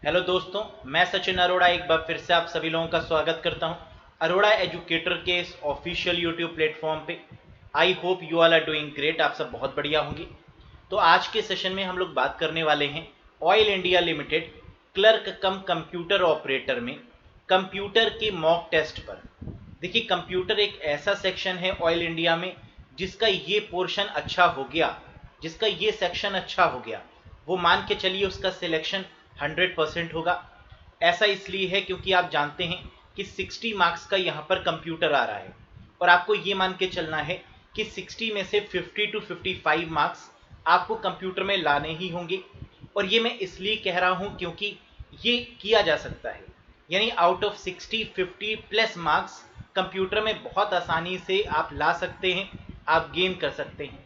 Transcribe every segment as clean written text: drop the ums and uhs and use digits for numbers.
Hello दोस्तों, मैं सचिन अरोड़ा एक बार फिर से आप सभी लोगों का स्वागत करता हूं अरोड़ा एजुकेटर के इस ऑफिशियल यूट्यूब प्लेटफॉर्म पे। I hope you all are doing great. आप सब बहुत बढ़िया होंगे। तो आज के सेशन में हम लोग बात करने वाले हैं ऑयल इंडिया लिमिटेड क्लर्क कम कंप्यूटर ऑपरेटर में कंप्यूटर के मॉक टेस्ट पर। देखिए, कंप्यूटर एक ऐसा सेक्शन है ऑयल इंडिया में जिसका ये पोर्शन अच्छा हो गया, जिसका ये सेक्शन अच्छा हो गया, वो मान के चलिए उसका सिलेक्शन 100% होगा। ऐसा इसलिए है क्योंकि आप जानते हैं कि 60 मार्क्स का यहाँ पर कंप्यूटर आ रहा है और आपको ये मान के चलना है कि 60 में से 50 टू 55 मार्क्स आपको कंप्यूटर में लाने ही होंगे। और ये मैं इसलिए कह रहा हूँ क्योंकि ये किया जा सकता है, यानी out of 60 50 plus marks computer में बहुत आसानी से आप ला सकते हैं, आप गेन कर सकते हैं।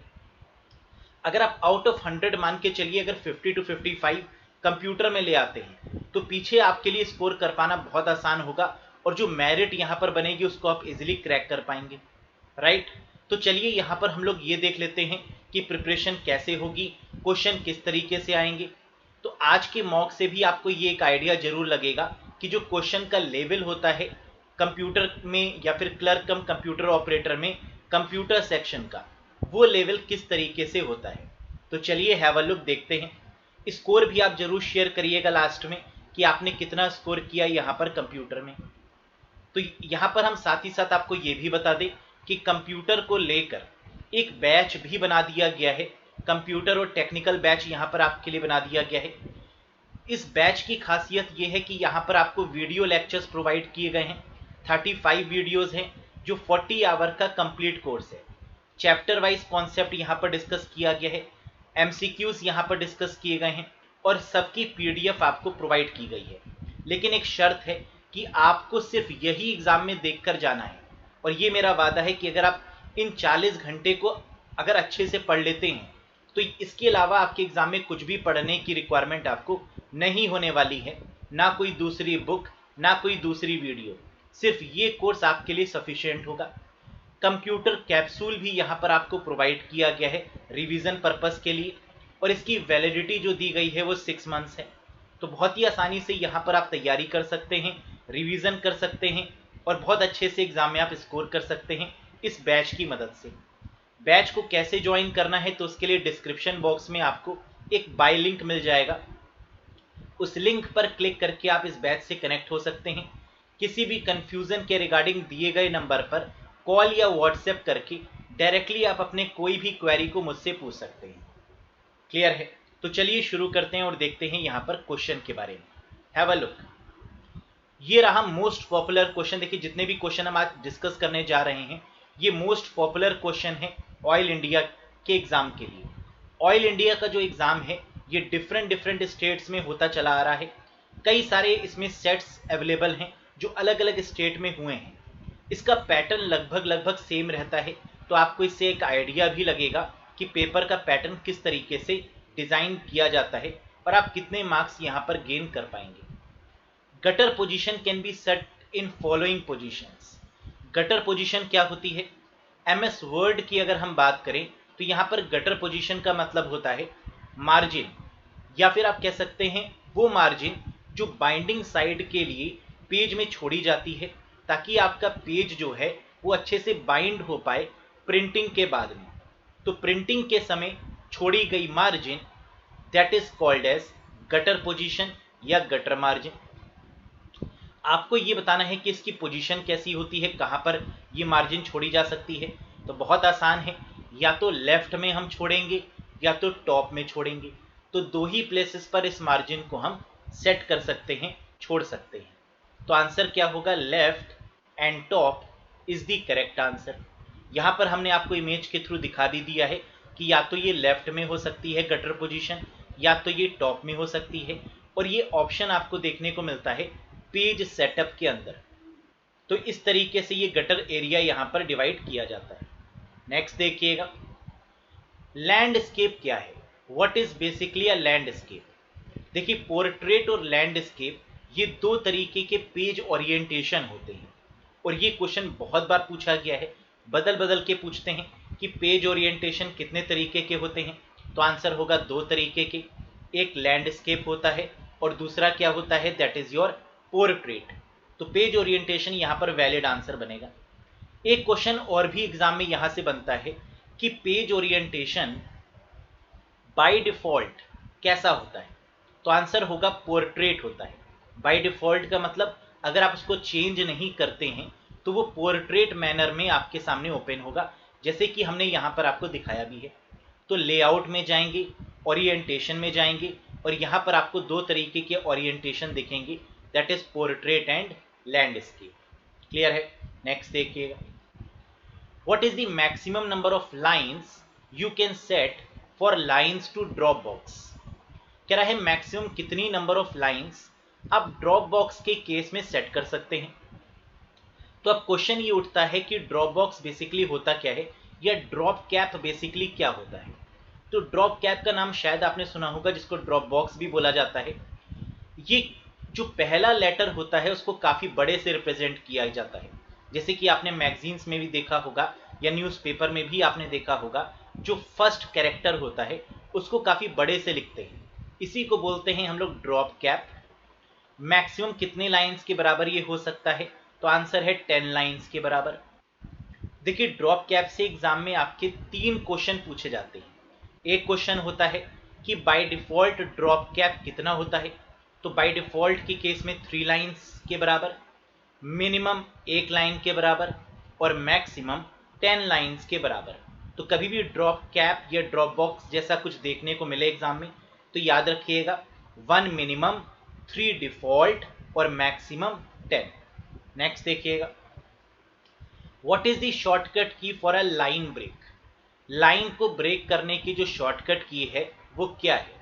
अगर आप आउट ऑफ 100 मान के चलिए, अगर 50 टू 55 कंप्यूटर में ले आते हैं तो पीछे आपके लिए स्कोर कर पाना बहुत आसान होगा और जो मेरिट यहाँ पर बनेगी उसको आप इजीली क्रैक कर पाएंगे, राइट। तो चलिए यहाँ पर हम लोग ये देख लेते हैं कि प्रिपरेशन कैसे होगी, क्वेश्चन किस तरीके से आएंगे। तो आज के मॉक से भी आपको ये एक आइडिया जरूर लगेगा कि जो क्वेश्चन का लेवल होता है कंप्यूटर में या फिर क्लर्क कम कंप्यूटर ऑपरेटर में कंप्यूटर सेक्शन का, वो लेवल किस तरीके से होता है। तो चलिए हैव अ लुक, देखते हैं। स्कोर भी आप जरूर शेयर करिएगा लास्ट में कि आपने कितना स्कोर किया यहाँ पर कंप्यूटर में। तो यहाँ पर हम साथ ही साथ आपको ये भी बता दें कि कंप्यूटर को लेकर एक बैच भी बना दिया गया है। कंप्यूटर और टेक्निकल बैच यहाँ पर आपके लिए बना दिया गया है। इस बैच की खासियत ये है कि यहाँ पर आपको वीडियो लेक्चर्स प्रोवाइड किए गए हैं। 35 वीडियोस हैं जो 40 आवर का कंप्लीट कोर्स है। चैप्टर वाइज कॉन्सेप्ट यहाँ पर डिस्कस किया गया है, एमसीक्यूज यहाँ पर डिस्कस किए गए हैं और सबकी पीडीएफ आपको प्रोवाइड की गई है। लेकिन एक शर्त है कि आपको सिर्फ यही एग्जाम में देखकर जाना है और ये मेरा वादा है कि अगर आप इन 40 घंटे को अगर अच्छे से पढ़ लेते हैं तो इसके अलावा आपके एग्जाम में कुछ भी पढ़ने की रिक्वायरमेंट आपको नहीं होने वाली है। ना कोई दूसरी बुक, ना कोई दूसरी वीडियो, सिर्फ ये कोर्स आपके लिए सफिशिएंट होगा। कंप्यूटर कैप्सूल भी यहाँ पर आपको प्रोवाइड किया गया है रिवीजन पर्पस के लिए और इसकी वैलिडिटी जो दी गई है वो 6 मंथ्स है। तो बहुत ही आसानी से यहाँ पर आप तैयारी कर सकते हैं, रिवीजन कर सकते हैं और बहुत अच्छे से एग्जाम में आप स्कोर कर सकते हैं इस बैच की मदद से। बैच को कैसे ज्वाइन करना है तो उसके लिए डिस्क्रिप्शन बॉक्स में आपको एक बाय लिंक मिल जाएगा। उस लिंक पर क्लिक करके आप इस बैच से कनेक्ट हो सकते हैं। किसी भी कंफ्यूजन के रिगार्डिंग दिए गए नंबर पर कॉल या व्हाट्सएप करके डायरेक्टली आप अपने कोई भी क्वेरी को मुझसे पूछ सकते हैं। क्लियर है? तो चलिए शुरू करते हैं और देखते हैं यहाँ पर क्वेश्चन के बारे में। Have a look. ये रहा मोस्ट पॉपुलर क्वेश्चन। देखिए, जितने भी क्वेश्चन हम आज डिस्कस करने जा रहे हैं ये मोस्ट पॉपुलर क्वेश्चन है ऑयल इंडिया के एग्जाम के लिए। ऑयल इंडिया का जो एग्जाम है ये डिफरेंट डिफरेंट स्टेट्स में होता चला आ रहा है। कई सारे इसमें सेट्स अवेलेबल हैं जो अलग अलग स्टेट में हुए हैं। इसका पैटर्न लगभग लगभग सेम रहता है, तो आपको इससे एक आइडिया भी लगेगा कि पेपर का पैटर्न किस तरीके से डिजाइन किया जाता है और आप कितने मार्क्स यहाँ पर गेन कर पाएंगे। Gutter position can be set in following positions. Gutter position क्या होती है? एमएस वर्ड की अगर हम बात करें तो यहाँ पर गटर पोजीशन का मतलब होता है मार्जिन, या फिर आप कह सकते हैं वो मार्जिन जो बाइंडिंग साइड के लिए पेज में छोड़ी जाती है ताकि आपका पेज जो है वो अच्छे से बाइंड हो पाए प्रिंटिंग के बाद में। तो प्रिंटिंग के समय छोड़ी गई margin that is called as gutter position या गटर मार्जिन। आपको ये बताना है कि इसकी पोजीशन कैसी होती है, कहाँ पर ये मार्जिन छोड़ी जा सकती है। तो बहुत आसान है, या तो लेफ्ट में हम छोड़ेंगे या तो टॉप में छोड़ेंगे। तो दो ही प्लेसेस पर इस मार्जिन को हम सेट कर सकते हैं, छोड़ सकते हैं। तो आंसर क्या होगा? Left and top is the correct answer. यहाँ पर हमने आपको इमेज के थ्रू दिखा भी दिया है कि या तो ये लेफ्ट में हो सकती है गटर पोजीशन, या तो ये टॉप में हो सकती है, और ये ऑप्शन आपको देखने को मिलता है पेज सेटअप के अंदर। तो इस तरीके से ये गटर एरिया यहाँ पर डिवाइड किया जाता है। नेक्स्ट देखिएगा, लैंडस्केप क्या है? What is basically a landscape? देखिए, पोर्ट्रेट और लैंडस्केप ये दो तरीके के पेज ओरिएंटेशन होते हैं और ये क्वेश्चन बहुत बार पूछा गया है। बदल बदल के पूछते हैं कि पेज ओरिएंटेशन कितने तरीके के होते हैं। तो आंसर होगा दो तरीके के, एक लैंडस्केप होता है और दूसरा क्या होता है, दैट इज योर पोर्ट्रेट। तो पेज ओरिएंटेशन यहां पर वैलिड आंसर बनेगा। एक क्वेश्चन और भी एग्जाम में यहां से बनता है कि पेज ओरिएंटेशन बाय डिफॉल्ट कैसा होता है, तो आंसर होगा पोर्ट्रेट होता है। बाय डिफॉल्ट का मतलब अगर आप उसको चेंज नहीं करते हैं तो वो पोर्ट्रेट मैनर में आपके सामने ओपन होगा, जैसे कि हमने यहाँ पर आपको दिखाया भी है। तो लेआउट में जाएंगे, ओरिएंटेशन में जाएंगे, और यहाँ पर आपको दो तरीके के ओरिएंटेशन दिखेंगे, that is portrait and landscape. Clear है? नेक्स्ट देखिएगा, what is the maximum number of lines you can set for lines to drop box. कह रहा है मैक्सिमम कितनी नंबर ऑफ लाइन्स आप ड्रॉप बॉक्स के केस में सेट कर सकते हैं। तो अब क्वेश्चन ये उठता है कि ड्रॉप बॉक्स बेसिकली होता क्या है, या ड्रॉप कैप बेसिकली क्या होता है। तो ड्रॉप कैप का नाम शायद आपने सुना होगा, जिसको ड्रॉप बॉक्स भी बोला जाता है। ये जो पहला लेटर होता है उसको काफी बड़े से रिप्रेजेंट किया जाता है, जैसे कि आपने मैगजीन्स में भी देखा होगा या न्यूज़पेपर में भी आपने देखा होगा, जो फर्स्ट कैरेक्टर होता है उसको काफी बड़े से लिखते हैं, इसी को बोलते हैं हम लोग ड्रॉप कैप। मैक्सिमम कितने लाइंस के बराबर ये हो सकता है, तो आंसर है 10 लाइंस के बराबर। देखिए ड्रॉप कैप से एग्जाम में आपके 3 क्वेश्चन पूछे जाते हैं। एक क्वेश्चन होता है कि बाय डिफॉल्ट ड्रॉप कैप कितना होता है, तो बाय डिफॉल्ट के केस में 3 लाइंस के बराबर, मिनिमम 1 लाइन के बराबर, और मैक्सिमम 10 लाइंस के बराबर। तो कभी भी ड्रॉप कैप या ड्रॉप बॉक्स जैसा कुछ देखने को मिले एग्जाम में तो याद रखिएगा 1 मिनिमम, 3 डिफॉल्ट और मैक्सिमम 10। नेक्स्ट देखिएगा, what is the shortcut key for a line break. Line को ब्रेक करने की जो शॉर्टकट की है वो क्या है,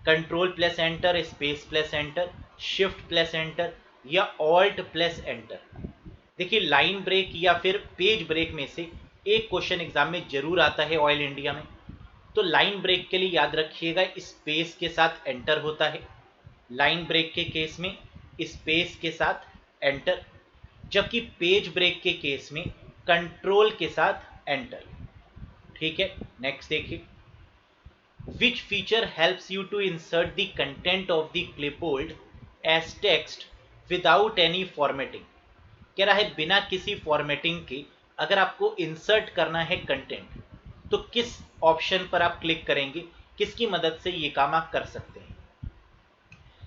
control plus enter, space plus enter, shift plus enter, या ऑल्ट प्लस एंटर। देखिए लाइन ब्रेक या फिर पेज ब्रेक में से एक क्वेश्चन एग्जाम में जरूर आता है ऑयल इंडिया में। तो लाइन ब्रेक के लिए याद रखिएगा स्पेस के साथ एंटर होता है, लाइन ब्रेक के केस में स्पेस के साथ एंटर, जबकि पेज ब्रेक के केस में कंट्रोल के साथ एंटर। ठीक है, नेक्स्ट देखिए, which feature helps you to insert the content of the clipboard as text without any formatting. कह रहा है बिना किसी फॉर्मेटिंग के अगर आपको इंसर्ट करना है कंटेंट तो किस ऑप्शन पर आप क्लिक करेंगे, किसकी मदद से ये काम आप कर सकते हैं।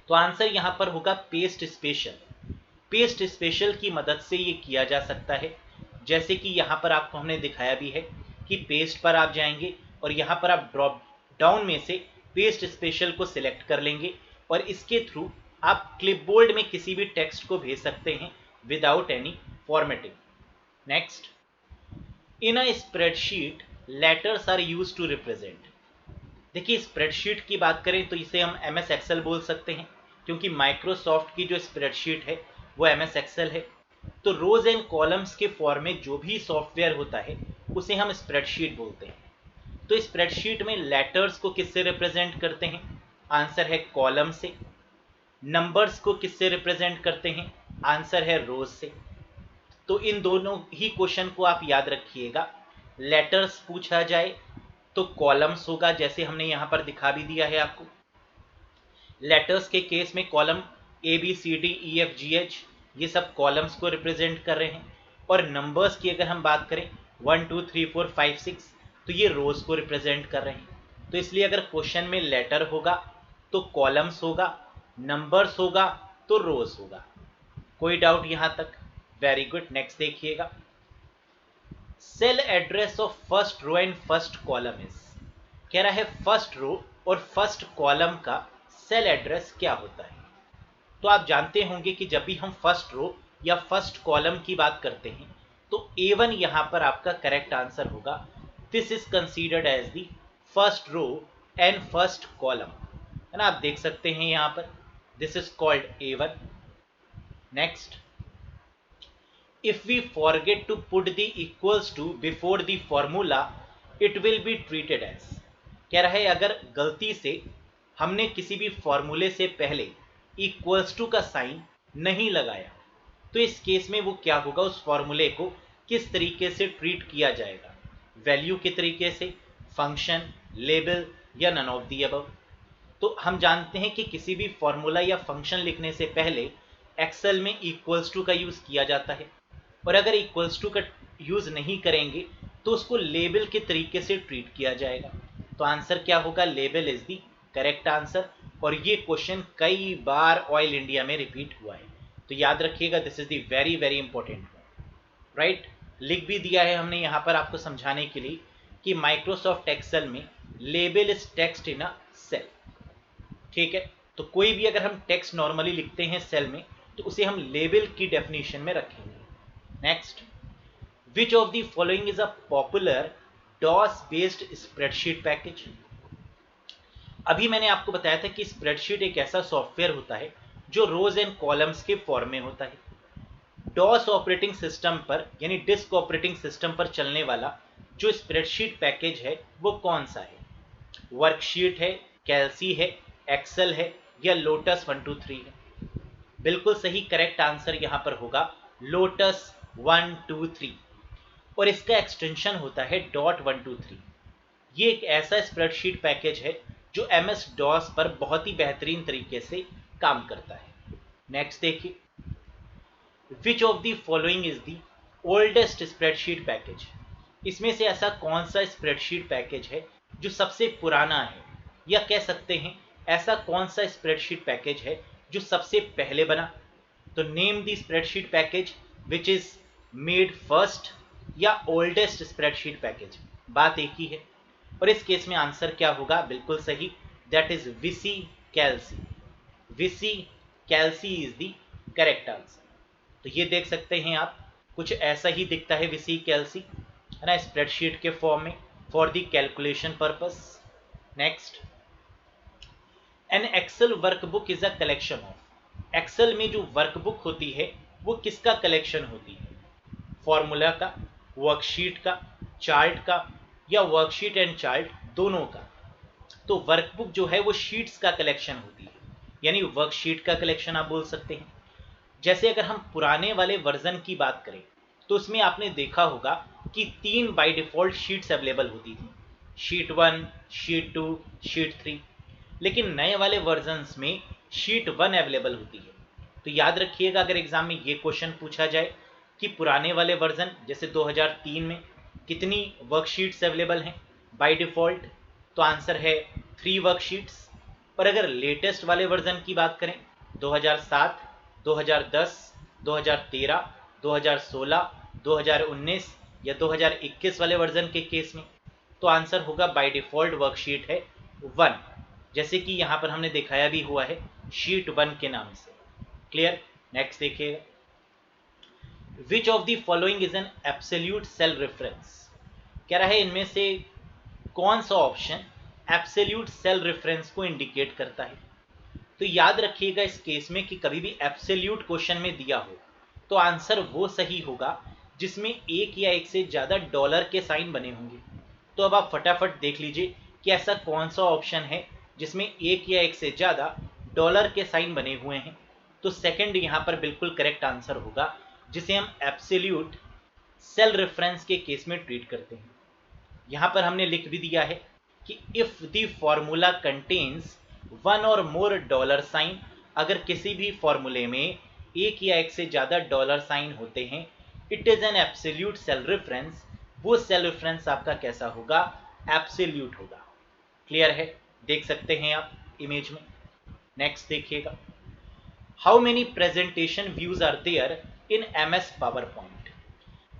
तो आंसर यहां पर होगा पेस्ट स्पेशल। पेस्ट स्पेशल की मदद से ये किया जा सकता है, जैसे कि यहां पर आपको हमने दिखाया भी है कि पेस्ट पर आप जाएंगे और यहां पर आप ड्रॉप डाउन में से पेस्ट स्पेशल को सिलेक्ट कर लेंगे और इसके थ्रू आप क्लिपबोर्ड में किसी भी टेक्स्ट को भेज सकते हैं without any formatting. Next, in a spreadsheet letters are used to represent. देखिए स्प्रेडशीट की बात करें तो इसे हम एमएस एक्सेल बोल सकते हैं, क्योंकि माइक्रोसॉफ्ट की जो स्प्रेडशीट है वो एमएस एक्सेल है। तो रोज एंड कॉलम्स के फॉर्म में जो भी सॉफ्टवेयर होता है उसे हम स्प्रेडशीट बोलते हैं। तो स्प्रेडशीट में लेटर्स को किससे रिप्रेजेंट करते हैं, आंसर है कॉलम से। नंबर्स को किससे रिप्रेजेंट करते हैं, आंसर है रोज से। तो इन दोनों ही क्वेश्चन को आप याद रखिएगा। लेटर्स पूछा जाए तो कॉलम्स होगा, जैसे हमने यहां पर दिखा भी दिया है आपको। लेटर्स के केस में column A B C D E F G H ये सब कॉलम्स को रिप्रेजेंट कर रहे हैं, और नंबर्स की अगर हम बात करें 1 2 3 4 5 6 तो ये रोज को रिप्रेजेंट कर रहे हैं। तो इसलिए अगर क्वेश्चन में लेटर होगा तो कॉलम्स होगा, नंबर्स होगा तो रोज होगा। कोई डाउट यहां तक? Very good. नेक्स्ट देखिएगा, cell address of first row and first column is. कह रहा है फर्स्ट रो और फर्स्ट कॉलम का सेल एड्रेस क्या होता है। तो आप जानते होंगे कि जब भी हम फर्स्ट रो या फर्स्ट कॉलम की बात करते हैं तो A1 यहां पर आपका करेक्ट आंसर होगा। This is considered as the first row and first column, है ना, आप देख सकते हैं यहां पर this is called A1। Next, if we forget to put the equals to before the formula it will be treated as। कह रहा है अगर गलती से हमने किसी भी फॉर्मूले से पहले इक्वल्स टू का साइन नहीं लगाया तो इस केस में वो क्या होगा, उस फॉर्मूले को किस तरीके से ट्रीट किया जाएगा, वैल्यू के तरीके से, फंक्शन, लेबल, या नन ऑफ दी अबव। तो हम जानते हैं कि किसी भी फॉर्मूला या फंक्शन लिखने से पहले एक्सेल में इक्वल्स टू का यूज़ किया जाता है, और अगर इक्वल्स टू का यूज़ नहीं करेंगे तो उसको लेबल के तरीके से ट्रीट किया जाएगा। तो आंसर क्या होगा? Label is the correct answer. और ये क्वेश्चन कई बार ऑयल इंडिया में रिपीट हुआ है, तो याद रखिएगा, this is the very very important, right. लिख भी दिया है हमने यहाँ पर आपको समझाने के लिए कि माइक्रोसॉफ्ट एक्सेल में label is text in a cell, ठीक है। तो कोई भी अगर हम टेक्स्ट नॉर्मली लिखते हैं सेल में तो उसे हम लेबल की डेफिनेशन में रखेंगे। Next, which of the following is a popular DOS based spreadsheet package? अभी मैंने आपको बताया था कि स्प्रेडशीट एक ऐसा सॉफ्टवेयर होता है जो रोज एंड कॉलम्स के फॉर्म में होता है। डॉस ऑपरेटिंग सिस्टम पर यानी डिस्क ऑपरेटिंग सिस्टम पर चलने वाला जो स्प्रेडशीट पैकेज है वो कौन सा है? वर्कशीट है, कैल्सी है, एक्सेल है, या लोटस 123 है? बिल्कुल सही, करेक्ट आंसर यहां पर होगा लोटस 123, और इसका एक्सटेंशन होता है डॉट 123। ये एक ऐसा स्प्रेडशीट पैकेज है जो MS DOS पर बहुत ही बेहतरीन तरीके से काम करता है। नेक्स्ट देखिए, विच of the following is the oldest spreadsheet package? इसमें से ऐसा कौन सा स्प्रेडशीट पैकेज है जो सबसे पुराना है, या कह सकते हैं ऐसा कौन सा स्प्रेडशीट पैकेज है जो सबसे पहले बना? तो name the spreadsheet package which is made first या ओल्डेस्ट स्प्रेडशीट पैकेज, बात एक ही है। और इस केस में आंसर क्या होगा? बिल्कुल सही, that is VisiCalc. VisiCalc is the correct answer. तो ये देख सकते हैं आप, कुछ ऐसा ही दिखता है विसी कैल्सी, है ना, स्प्रेडशीट के फॉर्म में for the calculation purpose. Next, an Excel workbook is a collection of? Excel में जो वर्कबुक होती है वो किसका कलेक्शन होती है? फॉर्मूला का, वर्कशीट का, चार्ट का, या वर्कशीट एंड चार्ट दोनों का? तो वर्कबुक जो है वो शीट्स का कलेक्शन होती है, यानी वर्कशीट का कलेक्शन आप बोल सकते हैं। जैसे अगर हम पुराने वाले वर्जन की बात करें तो उसमें आपने देखा होगा कि 3 बाय डिफॉल्ट शीट्स अवेलेबल होती थी, शीट 1, शीट 2, शीट 3। लेकिन नए वाले वर्जन्स में शीट 1 अवेलेबल होती है। तो याद रखिएगा, अगर एग्जाम में ये क्वेश्चन पूछा जाए कि पुराने वाले वर्जन जैसे 2003 में कितनी वर्कशीट्स अवेलेबल हैं बाय डिफॉल्ट, तो आंसर है 3 वर्कशीट्स। और अगर लेटेस्ट वाले वर्जन की बात करें 2007, 2010, 2013, 2016, 2019 या 2021 वाले वर्जन के केस में, तो आंसर होगा बाय डिफॉल्ट वर्कशीट है 1, जैसे कि यहाँ पर हमने दिखाया भी हुआ है शीट 1 के नाम से। क्लियर? नेक्स्ट देखिएगा, which of the following is an absolute cell reference? कह रहा है इनमें से कौन सा ऑप्शन एब्सोल्यूट सेल रेफरेंस को इंडिकेट करता है? तो याद रखिएगा इस केस में कि कभी भी एब्सोल्यूट क्वेश्चन में दिया हो तो आंसर वो सही होगा जिसमें एक या एक से ज़्यादा डॉलर के साइन बने होंगे। तो अब आप फटाफट देख लीजिए कि ऐसा कौन सा ऑप्शन है जिसमें एक या एक से ज़्यादा डॉलर के साइन बने हुए हैं। तो सेकंड यहाँ पर बिल्कुल करेक्ट आंसर होगा, जिसे हम एब्सोल्यूट सेल रेफरेंस के केस में ट्रीट करते हैं। यहाँ पर हमने लिख भी दिया है कि इफ द फॉर्मूला कंटेन्स 1 और मोर डॉलर साइन, अगर किसी भी फॉर्मूले में एक या एक से ज़्यादा डॉलर साइन होते हैं, it is an absolute cell reference. वो सेल रेफरेंस आपका कैसा होगा? एब्सोल्यूट होगा। क्लियर है? देख सकते हैं आप इमेज में। नेक्स्ट देखिएगा, how many presentation views are there in MS PowerPoint?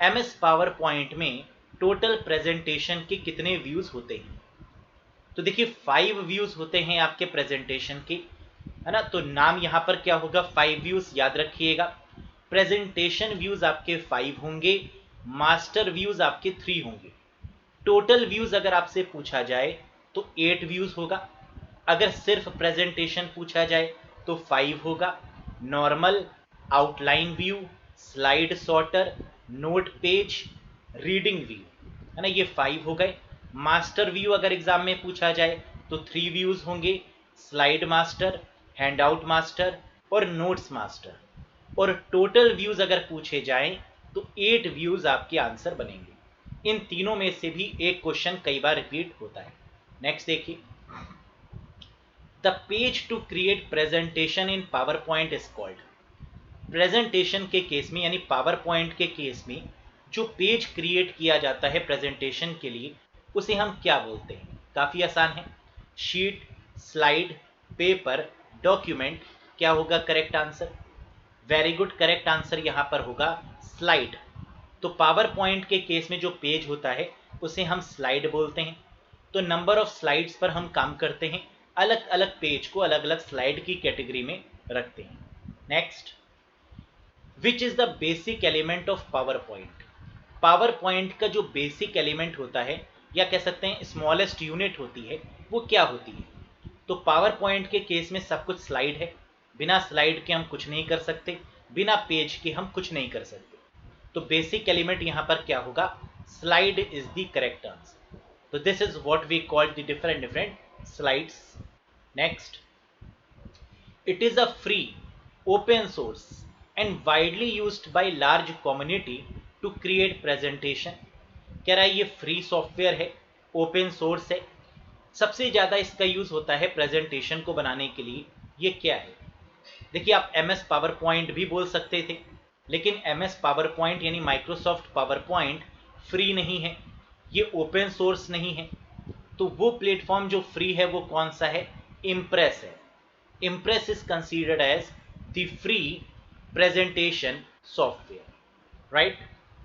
MS PowerPoint में टोटल प्रेजेंटेशन के कितने व्यूज होते हैं? तो देखिए 5 व्यूज होते हैं आपके प्रेजेंटेशन के, है ना। तो नाम यहाँ पर क्या होगा? 5 व्यूज, याद रखिएगा। प्रेजेंटेशन व्यूज आपके 5 होंगे, मास्टर व्यूज आपके 3 होंगे। टोटल व्यूज अगर आपसे पूछा जाए तो 8 व्यूज होगा। अगर सिर्फ प्रेजेंटेशन पूछा जाए तो 5 होगा। Normal, outline view, slide sorter, note page, reading view, है ना, ये 5 हो गए। मास्टर व्यू अगर एग्जाम में पूछा जाए तो 3 व्यूज होंगे, स्लाइड मास्टर, हैंडआउट मास्टर और नोट्स मास्टर। और टोटल व्यूज अगर पूछे जाएं तो 8 व्यूज आपके आंसर बनेंगे। इन तीनों में से भी एक क्वेश्चन कई बार रिपीट होता है। नेक्स्ट देखिए, the page to create presentation in PowerPoint is called. Presentation के केस में यानी पावर पॉइंट के केस में जो पेज क्रिएट किया जाता है प्रेजेंटेशन के लिए उसे हम क्या बोलते हैं? काफ़ी आसान है। Sheet, slide, paper, document. क्या होगा correct answer? Very good, correct answer यहाँ पर होगा स्लाइड। तो पावर पॉइंट के केस में जो पेज होता है उसे हम स्लाइड बोलते हैं। तो नंबर ऑफ स्लाइड्स पर हम काम करते हैं, अलग अलग पेज को अलग अलग स्लाइड की कैटेगरी में रखते हैं। Next, which is the basic element of power point? Power point का जो बेसिक एलिमेंट होता है या कह सकते हैं स्मॉलेस्ट यूनिट होती है वो क्या होती है? तो पावर पॉइंट के केस में सब कुछ स्लाइड है, बिना स्लाइड के हम कुछ नहीं कर सकते, बिना पेज के हम कुछ नहीं कर सकते। तो बेसिक एलिमेंट यहाँ पर क्या होगा? Slide is the correct answer. तो this is what we call the different slides. Next, it is a free, open source and widely used by large community to create presentation. कह रहा है ये free software है, open source है, सबसे ज़्यादा इसका यूज़ होता है प्रेजेंटेशन को बनाने के लिए। ये क्या है? देखिए, आप MS पावर पॉइंट भी बोल सकते थे, लेकिन MS पावर पॉइंट यानी माइक्रोसॉफ्ट पावर पॉइंट फ्री नहीं है, ये ओपन सोर्स नहीं है। तो वो प्लेटफॉर्म जो फ्री है वो कौन सा है? इम्प्रेस है। Impress is considered as the free presentation software, right?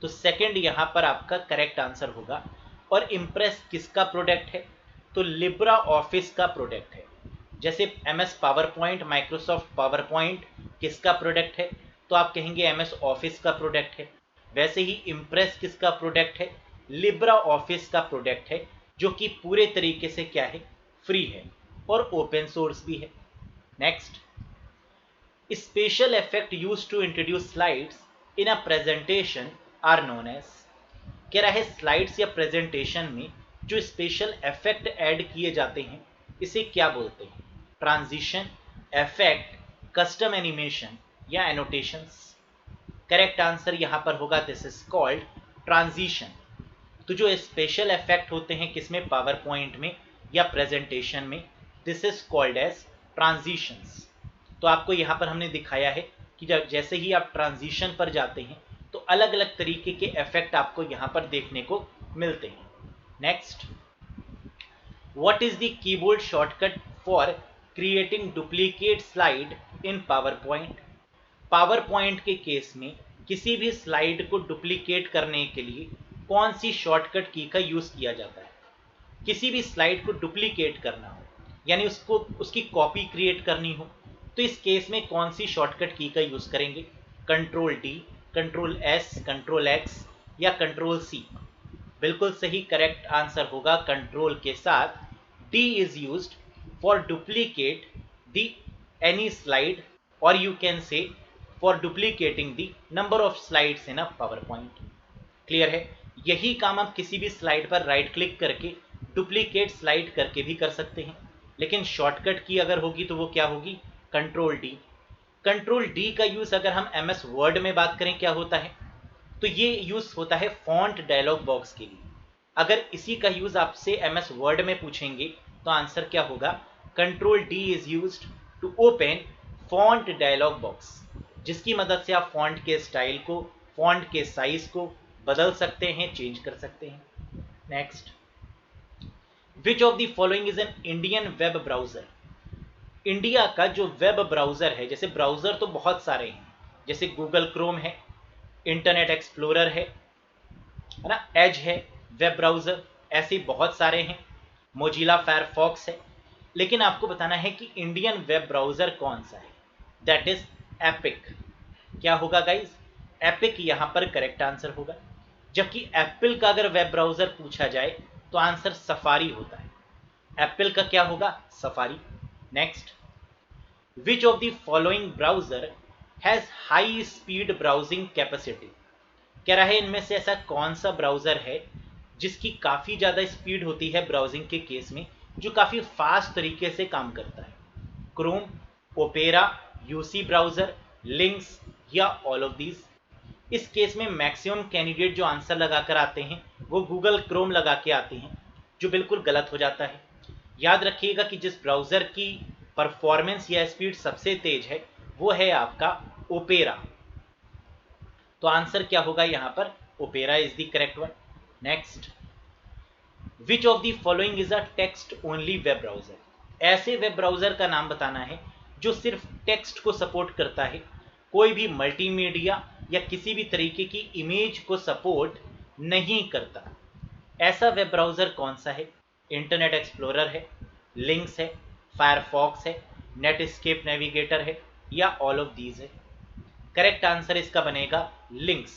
तो सेकंड यहाँ पर आपका करेक्ट आंसर होगा। और इम्प्रेस किसका प्रोडक्ट है? तो लिब्रा ऑफिस का प्रोडक्ट है। जैसे MS power point, Microsoft power point किसका प्रोडक्ट है? तो आप कहेंगे MS ऑफिस का प्रोडक्ट है। वैसे ही इम्प्रेस किसका प्रोडक्ट है? लिब्रा ऑफिस का प्रोडक्ट है, जो कि पूरे तरीके से क्या है? फ्री है और ओपन सोर्स भी है। Next, special effect used to introduce slides in a presentation are known as. कह रहा है स्लाइड्स या प्रेजेंटेशन में जो स्पेशल इफेक्ट ऐड किए जाते हैं इसे क्या बोलते हैं? ट्रांजिशन, इफेक्ट, कस्टम एनिमेशन या एनोटेशंस। करेक्ट आंसर यहाँ पर होगा दिस इज कॉल्ड ट्रांजिशन। तो जो स्पेशल इफेक्ट होते हैं किसमें? पावर पॉइंट में या प्रेजेंटेशन में, this is called as transitions. तो आपको यहाँ पर हमने दिखाया है कि जब जैसे ही आप ट्रांजिशन पर जाते हैं तो अलग अलग तरीके के इफेक्ट आपको यहाँ पर देखने को मिलते हैं। Next, what is the keyboard shortcut for creating duplicate slide in power point? Power point के केस में किसी भी स्लाइड को डुप्लीकेट करने के लिए कौन सी शॉर्टकट की का यूज किया जाता है? किसी भी स्लाइड को डुप्लीकेट करना हो यानी उसको उसकी कॉपी क्रिएट करनी हो तो इस केस में कौन सी शॉर्टकट की का यूज करेंगे? Control D, control S, control X या कंट्रोल C? बिल्कुल सही, करेक्ट आंसर होगा कंट्रोल के साथ D is used for duplicate the any slide और you can say for duplicating the number of slides in a power point. Clear है? यही काम आप किसी भी स्लाइड पर राइट क्लिक करके डुप्लीकेट स्लाइड करके भी कर सकते हैं, लेकिन शॉर्टकट की अगर होगी तो वो क्या होगी? Control D। कंट्रोल D का यूज अगर हम MS वर्ड में बात करें क्या होता है? तो ये यूज होता है फॉन्ट डायलॉग बॉक्स के लिए। अगर इसी का यूज आपसे MS वर्ड में पूछेंगे तो आंसर क्या होगा? Control D is used to open font dialog box, जिसकी मदद से आप फॉन्ट के स्टाइल को, फॉन्ट के साइज को बदल सकते हैं, चेंज कर सकते हैं। Next, which of the following is an Indian web browser? India का जो वेब ब्राउजर है, जैसे ब्राउजर तो बहुत सारे हैं, जैसे गूगल क्रोम है, इंटरनेट एक्सप्लोरर है ना, एज है वेब ब्राउजर, ऐसे बहुत सारे हैं, मोजिला फायरफॉक्स है। लेकिन आपको बताना है कि इंडियन वेब ब्राउजर कौन सा है, दैट इज एपिक। क्या होगा गाइज? एपिक यहाँ पर करेक्ट आंसर होगा। जबकि एप्पल का अगर वेब ब्राउजर पूछा जाए तो आंसर सफारी होता है। एप्पल का क्या होगा? Safari. Next, which of the following browser has high speed browsing capacity? कह रहा है इनमें से ऐसा कौन सा ब्राउजर है जिसकी काफी ज्यादा स्पीड होती है ब्राउजिंग के केस में, जो काफी फास्ट तरीके से काम करता है? Chrome, opera, UC browser, links या ऑल ऑफ दीज? इस केस में मैक्सिमम कैंडिडेट जो आंसर लगाकर आते हैं वो गूगल क्रोम लगा के आते हैं, जो बिल्कुल गलत हो जाता है। याद रखिएगा कि जिस ब्राउज़र की परफॉर्मेंस या स्पीड सबसे तेज है वो है आपका ओपेरा। तो आंसर क्या होगा यहां पर, opera is the correct one. Next, which of the following is a text only web browser. ऐसे वेब ब्राउजर का नाम बताना है जो सिर्फ टेक्स्ट को सपोर्ट करता है, कोई भी मल्टीमीडिया या किसी भी तरीके की इमेज को सपोर्ट नहीं करता। ऐसा वेब ब्राउजर कौन सा है? इंटरनेट एक्सप्लोरर है, लिंक्स है, फायरफॉक्स है, नेटस्केप नेविगेटर है, या ऑल ऑफ दीज है? करेक्ट आंसर इसका बनेगा links,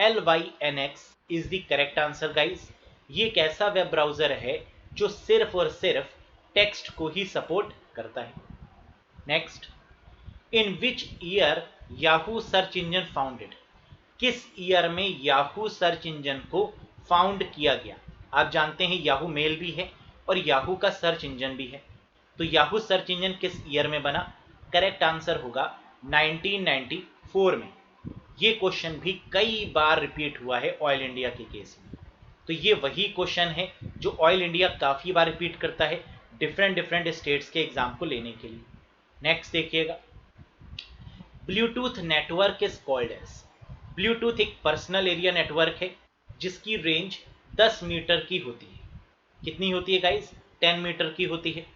LYNX is the correct answer guys. ये एक ऐसा वेब ब्राउजर है जो सिर्फ और सिर्फ टेक्स्ट को ही सपोर्ट करता है। Next, in which year Yahoo search engine founded. किस ईयर में याहू सर्च इंजन को फाउंड किया गया? आप जानते हैं याहू मेल भी है और याहू का सर्च इंजन भी है, तो याहू सर्च इंजन किस ईयर में बना? करेक्ट आंसर होगा 1994 में। ये क्वेश्चन भी कई बार रिपीट हुआ है ऑयल इंडिया के केस में, तो ये वही क्वेश्चन है जो ऑयल इंडिया काफी बार रिपीट करता है डिफरेंट स्टेट्स के एग्जाम को लेने के लिए। नेक्स्ट देखिएगा, Bluetooth network is called as. Bluetooth एक पर्सनल एरिया नेटवर्क है जिसकी रेंज 10 मीटर की होती है। कितनी होती है गाइस? 10 मीटर की होती है।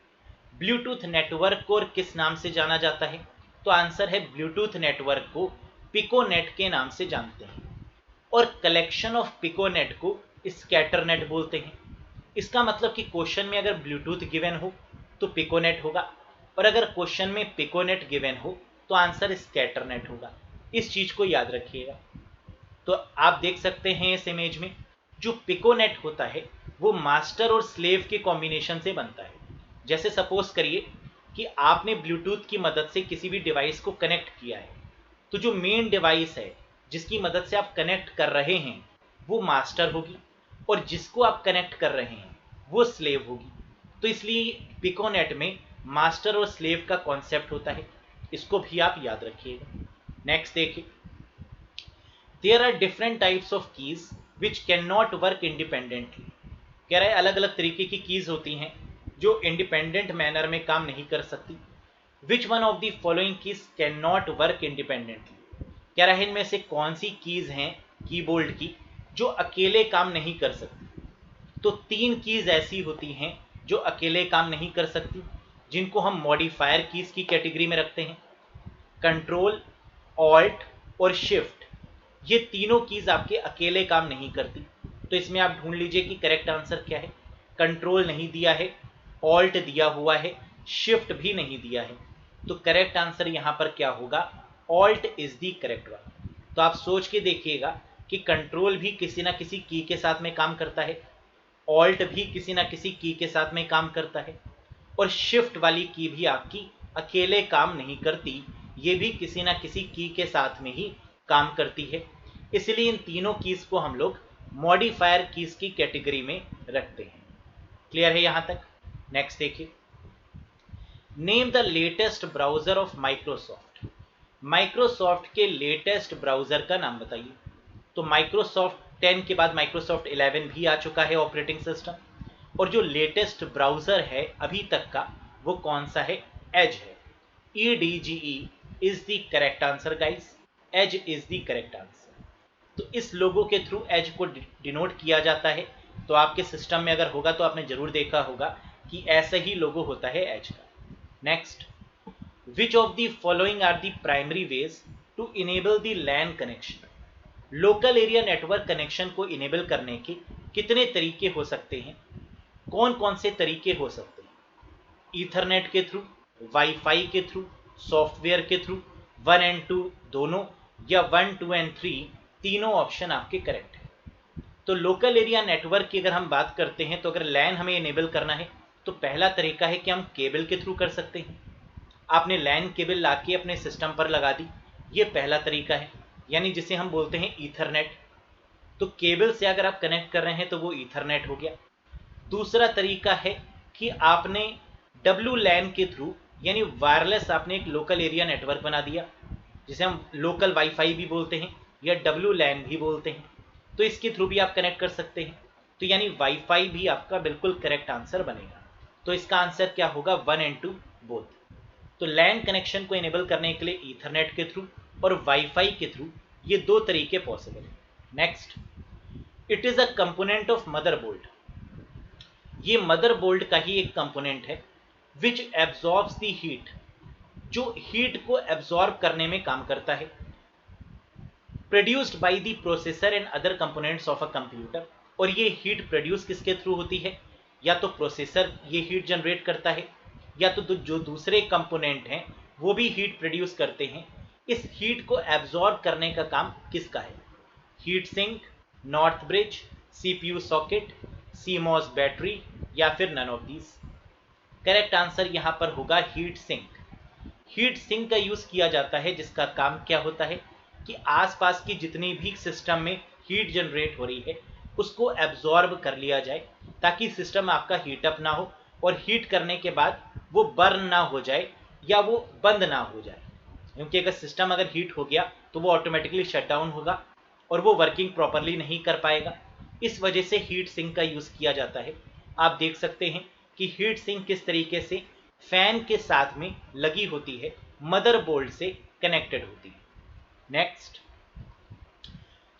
ब्लूटूथ नेटवर्क को किस नाम से जाना जाता है? तो आंसर है ब्लूटूथ नेटवर्क को पिकोनेट के नाम से जानते हैं, और कलेक्शन ऑफ पिकोनेट को स्कैटरनेट बोलते हैं। इसका मतलब कि क्वेश्चन में अगर ब्लूटूथ गिवन हो तो पिकोनेट होगा, और अगर क्वेश्चन में पिकोनेट गिवन हो तो आंसर स्कैटरनेट होगा। इस चीज को याद रखिएगा। तो आप देख सकते हैं इस इमेज में जो पिकोनेट होता है वो मास्टर और स्लेव के कॉम्बिनेशन से बनता है। जैसे सपोज करिए कि आपने ब्लूटूथ की मदद से किसी भी डिवाइस को कनेक्ट किया है, तो जो मेन डिवाइस है जिसकी मदद से आप कनेक्ट कर रहे हैं वो मास्टर होगी, और जिसको आप कनेक्ट कर रहे हैं वो स्लेव होगी। तो इसलिए पिकोनेट में मास्टर और स्लेव का कॉन्सेप्ट होता है, इसको भी आप याद रखिएगा। नेक्स्ट देखिए, there are different types of keys which can not work independently. कह रहा है अलग अलग तरीके की कीज होती हैं जो इंडिपेंडेंट मैनर में काम नहीं कर सकती। Which one of the following keys can not work independently. कह रहा है इनमें से कौन सी कीज हैं कीबोर्ड की जो अकेले काम नहीं कर सकती? तो 3 कीज ऐसी होती हैं जो अकेले काम नहीं कर सकती, जिनको हम मॉडिफायर कीज की कैटेगरी में रखते हैं। कंट्रोल, ऑल्ट और शिफ्ट, ये तीनों कीज आपके अकेले काम नहीं करती। तो इसमें आप ढूंढ लीजिए कि करेक्ट आंसर क्या है। कंट्रोल नहीं दिया है, ऑल्ट दिया हुआ है, शिफ्ट भी नहीं दिया है, तो करेक्ट आंसर यहां पर क्या होगा? Alt is the correct one. तो आप सोच के देखिएगा कि कंट्रोल भी किसी ना किसी की के साथ में काम करता है, ऑल्ट भी किसी ना किसी की के साथ में काम करता है, और शिफ्ट वाली की भी आपकी अकेले काम नहीं करती, ये भी किसी ना किसी की के साथ में ही काम करती है। इसलिए इन तीनों कीज को हम लोग मॉडिफायर कीज की कैटेगरी में रखते हैं। क्लियर है यहां तक? नेक्स्ट देखिए, name the latest browser of Microsoft. Microsoft के लेटेस्ट ब्राउजर का नाम बताइए। तो माइक्रोसॉफ्ट 10 के बाद माइक्रोसॉफ्ट 11 भी आ चुका है ऑपरेटिंग सिस्टम, और जो लेटेस्ट ब्राउजर है अभी तक का वो कौन सा है? एज है। EDGE is the correct answer guys, edge is the correct answer. तो इस लोगो के थ्रू एज को डिनोट किया जाता है। तो आपके सिस्टम में अगर होगा तो आपने जरूर देखा होगा कि ऐसा ही लोगो होता है एज का। Next, which of the following are the primary ways to enable the LAN connection. Local area network connection को इनेबल करने के कितने तरीके हो सकते हैं? कौन कौन से तरीके हो सकते हैं? ईथरनेट के थ्रू, वाईफाई के थ्रू, सॉफ्टवेयर के थ्रू, 1 and 2 दोनों, या 1, 2 and 3 तीनों ऑप्शन आपके करेक्ट है। तो लोकल एरिया नेटवर्क की अगर हम बात करते हैं तो अगर लैन हमें इनेबल करना है तो पहला तरीका है कि हम केबल के थ्रू कर सकते हैं। आपने लैन केबल लाके अपने सिस्टम पर लगा दी, ये पहला तरीका है, यानी जिसे हम बोलते हैं ईथरनेट। तो केबल से अगर आप कनेक्ट कर रहे हैं तो वो ईथरनेट हो गया। दूसरा तरीका है कि आपने WLAN के थ्रू, यानी वायरलेस, आपने एक लोकल एरिया नेटवर्क बना दिया, जिसे हम लोकल वाईफाई भी बोलते हैं या WLAN भी बोलते हैं। तो इसके थ्रू भी आप कनेक्ट कर सकते हैं। तो यानी वाईफाई भी आपका बिल्कुल करेक्ट आंसर बनेगा। तो इसका आंसर क्या होगा? 1 and 2 बोथ। तो लैन कनेक्शन को इनेबल करने के लिए ईथरनेट के थ्रू और वाईफाई के थ्रू ये दो तरीके पॉसिबल है। Next, it is a component of motherboard. ये मदरबोर्ड का ही एक कंपोनेंट है विच एब्जॉर्ब्स द हीट, जो हीट को एब्जॉर्ब करने में काम करता है, produced by the processor and other components of a computer. और ये हीट प्रोड्यूस किसके थ्रू होती है, या तो प्रोसेसर ये हीट जनरेट करता है, या तो जो दूसरे कंपोनेंट हैं वो भी हीट प्रोड्यूस करते हैं। इस हीट को एब्जॉर्ब करने का काम किसका है, heat sink, north bridge, CPU socket, CMOS battery, या फिर none of these. Correct answer यहां पर होगा हीट सिंक। हीट सिंक का यूज किया जाता है जिसका काम क्या होता है कि आसपास की जितनी भी सिस्टम में हीट जनरेट हो रही है उसको एब्जॉर्ब कर लिया जाए, ताकि सिस्टम आपका हीट अप ना हो और हीट करने के बाद वो बर्न ना हो जाए या वो बंद ना हो जाए। क्योंकि अगर सिस्टम अगर हीट हो गया तो वो ऑटोमेटिकली शट डाउन होगा और वो वर्किंग प्रॉपरली नहीं कर पाएगा। इस वजह से हीट सिंक का यूज किया जाता है। आप देख सकते हैं कि हीट सिंक किस तरीके से फैन के साथ में लगी होती है, मदरबोर्ड से कनेक्टेड होती है। Next,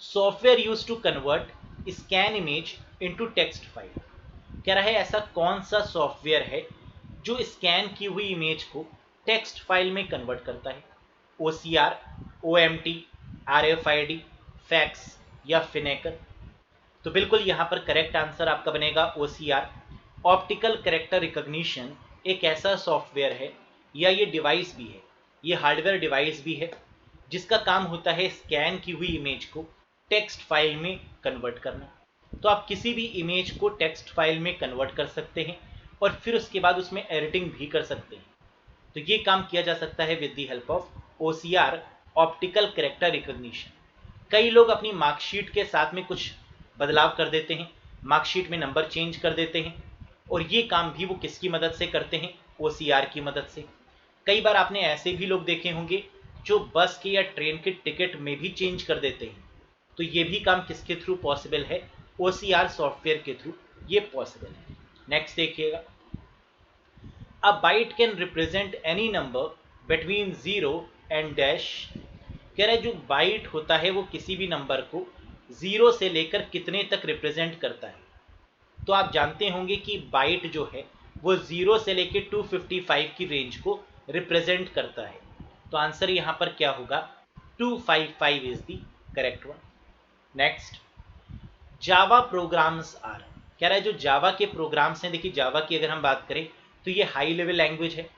software use to convert scan image into text file. कह रहा है ऐसा कौन सा सॉफ्टवेयर है जो स्कैन की हुई इमेज को टेक्स्ट फाइल में कन्वर्ट करता है, OCR, OMT, RFID, फैक्स या फिनेकर। तो बिल्कुल यहां पर करेक्ट आंसर आपका बनेगा OCR। ऑप्टिकल कैरेक्टर रिकॉग्निशन एक ऐसा सॉफ्टवेयर है या ये डिवाइस भी है, ये हार्डवेयर डिवाइस भी है जिसका काम होता है स्कैन की हुई इमेज को टेक्स्ट फाइल में कन्वर्ट करना। तो आप किसी भी इमेज को टेक्स्ट फाइल में कन्वर्ट कर सकते हैं और फिर उसके बाद उसमें एडिटिंग भी कर सकते हैं। तो ये काम किया जा सकता है with the help of OCR, optical character recognition. कई लोग अपनी मार्कशीट के साथ में कुछ बदलाव कर देते हैं, मार्कशीट में नंबर चेंज कर देते हैं, और ये काम भी वो किसकी मदद से करते हैं, OCR की मदद से। कई बार आपने ऐसे भी लोग देखे होंगे जो बस के या ट्रेन के टिकट में भी चेंज कर देते हैं। तो ये भी काम किसके थ्रू पॉसिबल है, OCR सॉफ्टवेयर के थ्रू ये पॉसिबल है। नेक्स्ट देखिएगा, a byte can represent any number between 0 and dash. कह रहा है जो बाइट होता है वो किसी भी नंबर को 0 से लेकर कितने तक रिप्रेजेंट करता है। तो आप जानते होंगे कि बाइट जो है वो 0 से लेकर 255 की रेंज को रिप्रेजेंट करता है। तो आंसर यहां पर क्या होगा, 255 is the correct one. Next, Java programs are. कह रहा है जो जावा के प्रोग्राम्स हैं, देखिए जावा की अगर हम बात करें तो ये हाई लेवल लैंग्वेज है।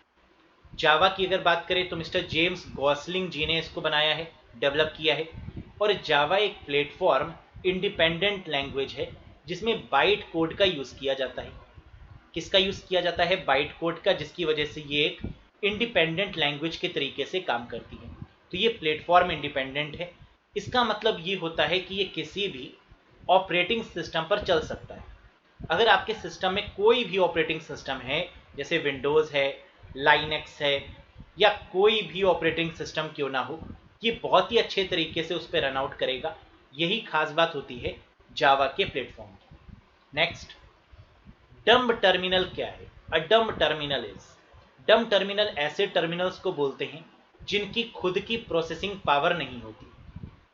जावा की अगर बात करें तो मिस्टर जेम्स गॉसलिंग जी ने इसको बनाया है, डेवलप किया है। और जावा एक प्लेटफॉर्म इंडिपेंडेंट लैंग्वेज है जिसमें बाइट कोड का यूज किया जाता है। किसका यूज किया जाता है, बाइट कोड का, जिसकी वजह से ये एक इंडिपेंडेंट लैंग्वेज के तरीके से काम करती है। तो ये प्लेटफॉर्म इंडिपेंडेंट है। इसका मतलब ये होता है कि ये किसी भी ऑपरेटिंग सिस्टम पर चल सकता है। अगर आपके सिस्टम में कोई भी ऑपरेटिंग सिस्टम है, जैसे विंडोज है, लाइनेक्स है, या कोई भी ऑपरेटिंग सिस्टम क्यों ना हो, ये बहुत ही अच्छे तरीके से उस पर रन आउट करेगा। यही खास बात होती है जावा के प्लेटफॉर्म की। नेक्स्ट, डम्ब टर्मिनल क्या है, a dumb terminal is. Dumb terminal ऐसे टर्मिनल्स को बोलते हैं जिनकी खुद की प्रोसेसिंग पावर नहीं होती।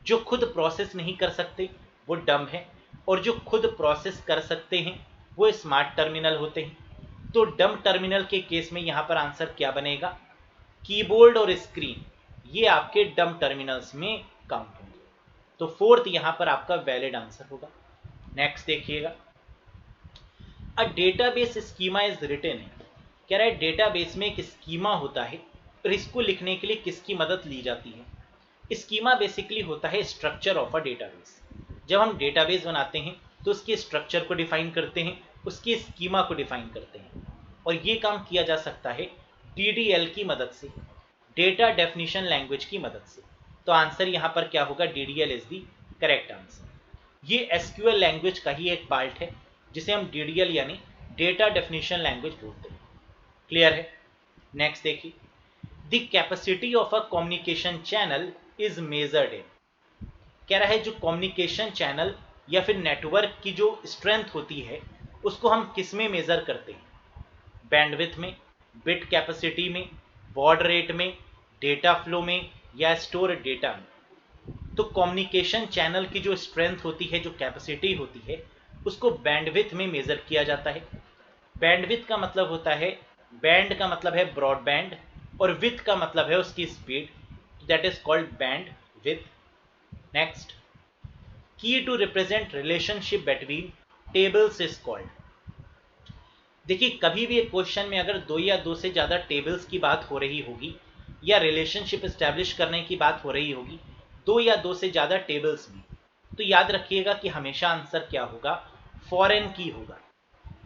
जो खुद प्रोसेस नहीं कर सकते वो डम्ब है, और जो खुद प्रोसेस कर सकते हैं वो स्मार्ट टर्मिनल होते हैं। तो डम्ब टर्मिनल के केस में यहां पर आंसर क्या बनेगा, कीबोर्ड और स्क्रीन, ये आपके डम्ब टर्मिनल्स में काउंट होंगे। तो फोर्थ यहां पर आपका वैलिड आंसर होगा। नेक्स्ट देखिएगा, a database schema is written है। कह रहा है डेटाबेस में एक स्कीमा होता है और इसको लिखने के लिए किसकी मदद ली जाती है। स्कीमा बेसिकली होता है स्ट्रक्चर ऑफ अ डेटाबेस। जब हम डेटाबेस बनाते हैं तो उसके स्ट्रक्चर को डिफाइन करते हैं, उसकी स्कीमा को डिफाइन करते हैं, और ये काम किया जा सकता है DDL की मदद से, डेटा डेफिनेशन लैंग्वेज की मदद से। तो आंसर यहां पर क्या होगा, DDL is the correct answer. ये SQL लैंग्वेज का ही एक पार्ट है जिसे हम DDL यानी डेटा डेफिनेशन लैंग्वेज बोलते हैं। क्लियर है। नेक्स्ट देखिए, the capacity of a communication channel is measured in. कह रहा है जो कम्युनिकेशन चैनल या फिर नेटवर्क की जो स्ट्रेंथ होती है उसको हम किस में मेजर करते हैं, बैंडविड्थ में, बिट कैपेसिटी में, बॉड रेट में, डेटा फ्लो में, या स्टोर डेटा में। तो कम्युनिकेशन चैनल की जो स्ट्रेंथ होती है, जो कैपेसिटी होती है, उसको बैंडविड्थ में मेजर किया जाता है। बैंडविड्थ का मतलब होता है, बैंड का मतलब है ब्रॉडबैंड और विथ का मतलब है उसकी speed, that is called bandwidth. Next, key to represent relationship between tables is called. देखिए, कभी भी एक क्वेश्चन में अगर दो या दो से ज्यादा टेबल्स की बात हो रही होगी या रिलेशनशिप एस्टेब्लिश करने की बात हो रही होगी, दो या दो से ज्यादा टेबल्स में, तो याद रखिएगा कि हमेशा आंसर क्या होगा, फॉरेन की होगा।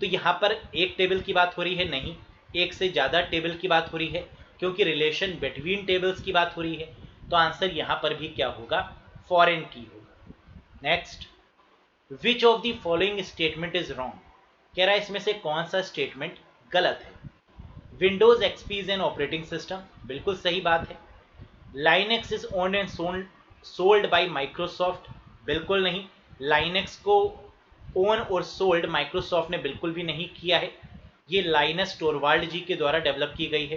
तो यहां पर एक टेबल की बात हो रही है, नहीं, एक से ज्यादा टेबल की बात हो रही है, क्योंकि रिलेशन बिटवीन टेबल्स की बात हो रही है, तो आंसर यहां पर भी क्या होगा, फॉरेन की होगा। Next, which of the following statement is wrong. कह रहा है इसमें से कौन सा स्टेटमेंट गलत है। Windows XP is an operating system, बिल्कुल सही बात है। Linux is owned and sold by Microsoft, बिल्कुल नहीं। लाइनेक्स को ओन और सोल्ड माइक्रोसॉफ्ट ने बिल्कुल भी नहीं किया है, ये लाइनस टोरवाल्ड जी के द्वारा डेवलप की गई है,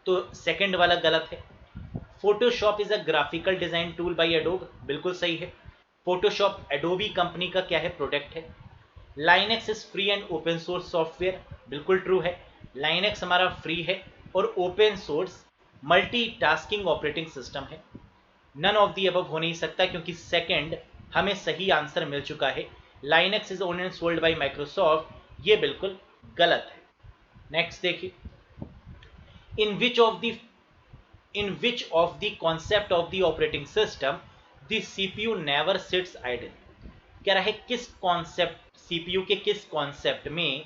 तो सेकंड वाला गलत है। Photoshop is a graphical design tool by adobe, बिल्कुल सही है। फोटोशॉप एडोबी कंपनी का क्या है, प्रोडक्ट है। Linux is free and open source software, बिल्कुल ट्रू है। लाइनेक्स हमारा फ्री है और open source multitasking operating system है। नन ऑफ दी अबव हो नहीं सकता, क्योंकि सेकंड हमें सही आंसर मिल चुका है। Linux is owned and sold by Microsoft, ये बिल्कुल गलत है। नेक्स्ट देखिए, in which of the concept of the operating system the CPU never sits idle। कह रहा है किस कॉन्सेप्ट, सीपीयू के किस कॉन्सेप्ट में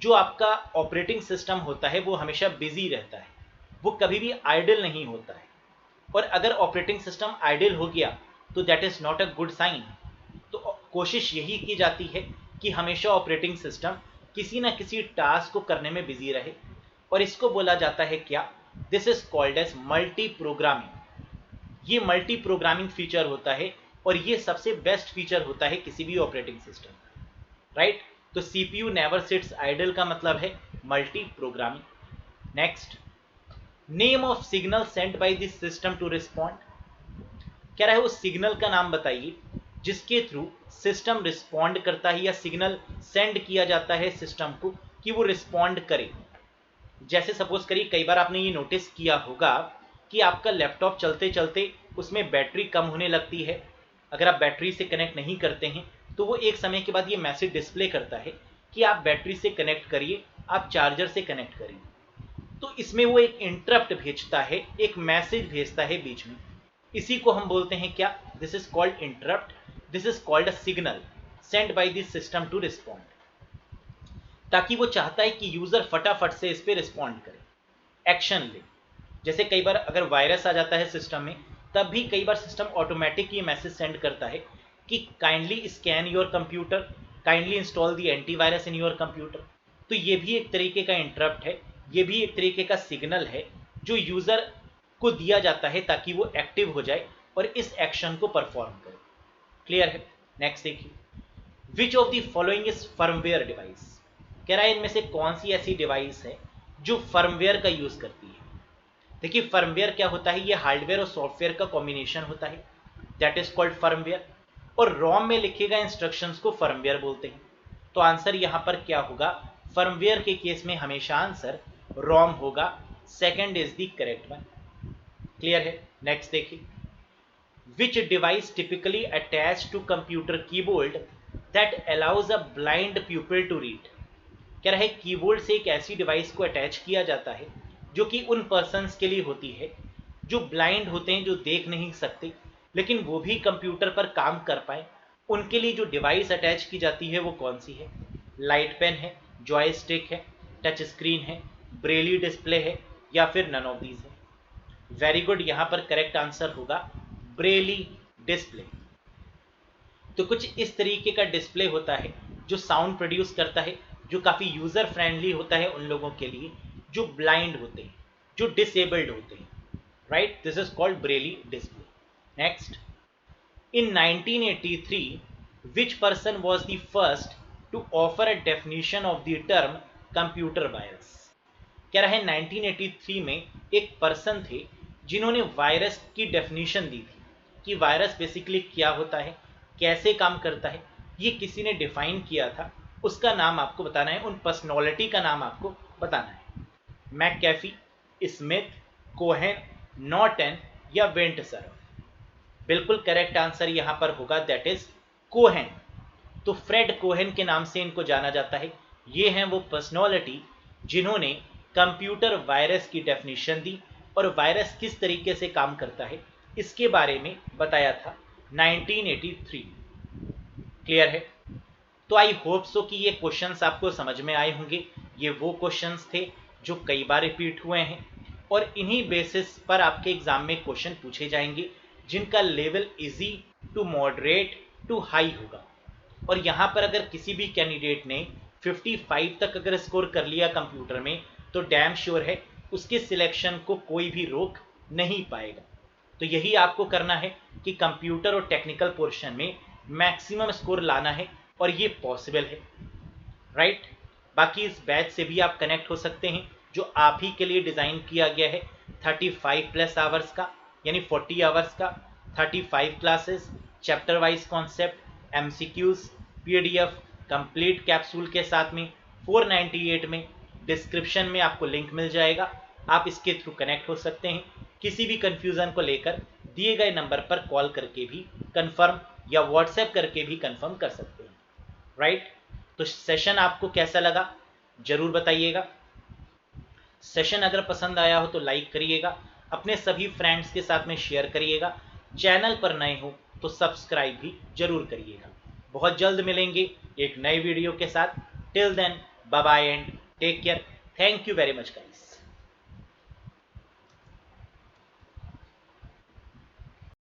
जो आपका ऑपरेटिंग सिस्टम होता है वो हमेशा बिजी रहता है, वो कभी भी आइडल नहीं होता है। और अगर ऑपरेटिंग सिस्टम आइडल हो गया तो that is not a good sign. तो कोशिश यही की जाती है कि हमेशा ऑपरेटिंग सिस्टम किसी ना किसी टास्क को करने में बिजी रहे, और इसको बोला जाता है क्या, this is called as multi programming. ये मल्टी प्रोग्रामिंग फीचर होता है और ये सबसे बेस्ट फीचर होता है किसी भी ऑपरेटिंग सिस्टम का, राइट। तो सीपीयू नेवर सिट्स आइडल का मतलब है multi programming. Next, name of signal sent by this system to respond. कह रहा है उस सिग्नल का नाम बताइए जिसके थ्रू सिस्टम रिस्पॉन्ड करता है या सिग्नल सेंड किया जाता है सिस्टम को कि वो रिस्पॉन्ड करे। जैसे सपोज करिए, कई बार आपने ये नोटिस किया होगा कि आपका लैपटॉप चलते चलते उसमें बैटरी कम होने लगती है। अगर आप बैटरी से कनेक्ट नहीं करते हैं तो वो एक समय के बाद ये मैसेज डिस्प्ले करता है कि आप बैटरी से कनेक्ट करिए, आप चार्जर से कनेक्ट करिए। तो इसमें वो एक इंटरप्ट भेजता है, एक मैसेज भेजता है बीच में। इसी को हम बोलते हैं क्या, this is called interrupt, this is called a signal send by this system to respond. ताकि वो चाहता है कि यूजर फटाफट से इस पर रिस्पॉन्ड करे, एक्शन ले। जैसे कई बार अगर वायरस आ जाता है सिस्टम में, तब भी कई बार सिस्टम ऑटोमेटिक ये मैसेज सेंड करता है कि kindly scan your computer, kindly install the antivirus in your computer. तो ये भी एक तरीके का इंटरप्ट है, ये भी एक तरीके का सिग्नल है जो यूजर को दिया जाता है ताकि वो एक्टिव हो जाए और इस एक्शन को परफॉर्म करे। क्लियर है। नेक्स्ट देखिए, विच of the following is firmware device. कह रहा है इनमें से कौन सी ऐसी डिवाइस है जो फर्मवेयर का यूज करती है। देखिए, फर्मवेयर क्या होता है, ये हार्डवेयर और सॉफ्टवेयर का कॉम्बिनेशन होता है, दैट इज कॉल्ड फर्मवेयर। और रॉम में लिखे गए इंस्ट्रक्शंस को फर्मवेयर बोलते हैं। तो आंसर यहां पर क्या होगा, फर्मवेयर के केस में हमेशा आंसर रॉम होगा, second is the correct one. Clear है। नेक्स्ट देखिए, which device typically attach to computer keyboard that allows a blind people to read. कह रहा है कीबोर्ड से एक ऐसी डिवाइस को अटैच किया जाता है जो कि उन पर्सन्स के लिए होती है जो ब्लाइंड होते हैं, जो देख नहीं सकते लेकिन वो भी कंप्यूटर पर काम कर पाए। उनके लिए जो डिवाइस अटैच की जाती है वो कौन सी है, लाइट पेन है, जॉयस्टिक है, टच स्क्रीन है, ब्रेली डिस्प्ले है, या फिर नन ऑफ दीज है। वेरी गुड, यहां पर करेक्ट आंसर होगा ब्रेली डिस्प्ले। तो कुछ इस तरीके का डिस्प्ले होता है जो साउंड प्रोड्यूस करता है, जो काफ़ी यूज़र फ्रेंडली होता है उन लोगों के लिए जो ब्लाइंड होते हैं, जो डिसेबल्ड होते हैं, right. This is called Braille display. Next, in 1983 which person was the first to offer a definition of the term computer virus. कह रहा है 1983 में एक पर्सन थे जिन्होंने वायरस की डेफिनेशन दी थी कि वायरस बेसिकली क्या होता है, कैसे काम करता है, ये किसी ने डिफाइन किया था। उसका नाम आपको बताना है, उन पर्सनॉलिटी का नाम आपको बताना है। मैककेफी, स्मिथ, कोहेन, नॉर्टन या वेंटसर। बिल्कुल करेक्ट आंसर यहां पर होगा, दैट इज कोहेन। तो फ्रेड कोहेन के नाम से इनको जाना जाता है। ये हैं वो पर्सनॉलिटी जिन्होंने कंप्यूटर वायरस की डेफिनेशन दी और वायरस किस तरीके से काम करता है इसके बारे में बताया था 1983। क्लियर है? तो आई होप सो कि ये क्वेश्चंस आपको समझ में आए होंगे। ये वो क्वेश्चंस थे जो कई बार रिपीट हुए हैं और इन्हीं बेसिस पर आपके एग्जाम में क्वेश्चन पूछे जाएंगे जिनका level easy to moderate to high होगा। और यहाँ पर अगर किसी भी कैंडिडेट ने 55 तक अगर स्कोर कर लिया कंप्यूटर में तो डैम श्योर है उसके सिलेक्शन को कोई भी रोक नहीं पाएगा। तो यही आपको करना है कि कंप्यूटर और टेक्निकल पोर्शन में मैक्सिमम स्कोर लाना है और ये पॉसिबल है, राइट। बाकी इस बैच से भी आप कनेक्ट हो सकते हैं जो आप ही के लिए डिज़ाइन किया गया है 35+ आवर्स का, यानी 40 आवर्स का, 35 classes, chapter wise concept, MCQs, PDF, complete capsule के साथ में 498 में। डिस्क्रिप्शन में आपको लिंक मिल जाएगा, आप इसके थ्रू कनेक्ट हो सकते हैं। किसी भी कंफ्यूजन को लेकर दिए गए नंबर पर कॉल करके भी कंफर्म या व्हाट्सएप करके भी कंफर्म कर सकते हैं, राइट। तो सेशन आपको कैसा लगा जरूर बताइएगा। सेशन अगर पसंद आया हो तो लाइक करिएगा, अपने सभी फ्रेंड्स के साथ में शेयर करिएगा। चैनल पर नए हो तो सब्सक्राइब भी जरूर करिएगा। बहुत जल्द मिलेंगे एक नए वीडियो के साथ। Till then bye bye and take care. Thank you very much guys.